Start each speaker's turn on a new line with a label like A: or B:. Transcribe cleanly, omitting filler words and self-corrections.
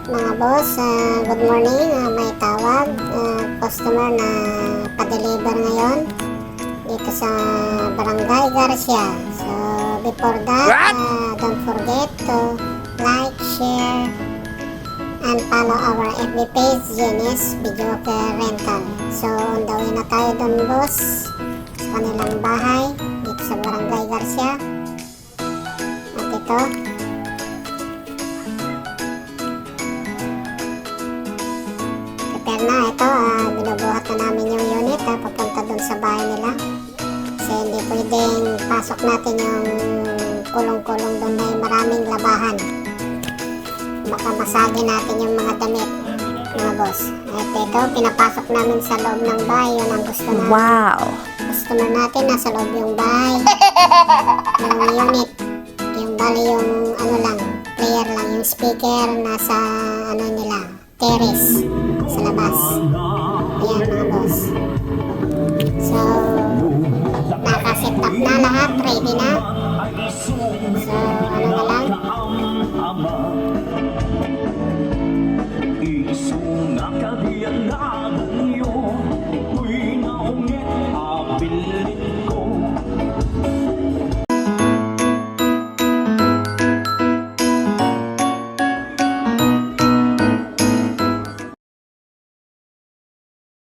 A: Mga boss, good morning. May tawag, customer na pa-deliver ngayon dito sa Barangay Garcia. So, before that, don't forget to like, share, and follow our FB page, GNS Videoke Rental. So, on the way na tayo doon, boss, sa kanilang bahay dito sa Barangay Garcia. At ito, na ito, binubuhat na namin yung unit papunta dun sa bahay nila kasi hindi pwedeng pasok natin yung kulong-kulong dun na maraming labahan, baka masagi natin yung mga damit, mga boss. At ito, pinapasok namin sa loob ng bahay. Yun ang gusto namin.
B: Wow!
A: Customer natin nasa loob yung bahay yung unit, yung bali yung ano lang, player lang, yung speaker nasa ano nila, terrace sa labas. Ayan mga boss. So, nakaset up na lahat, ready na.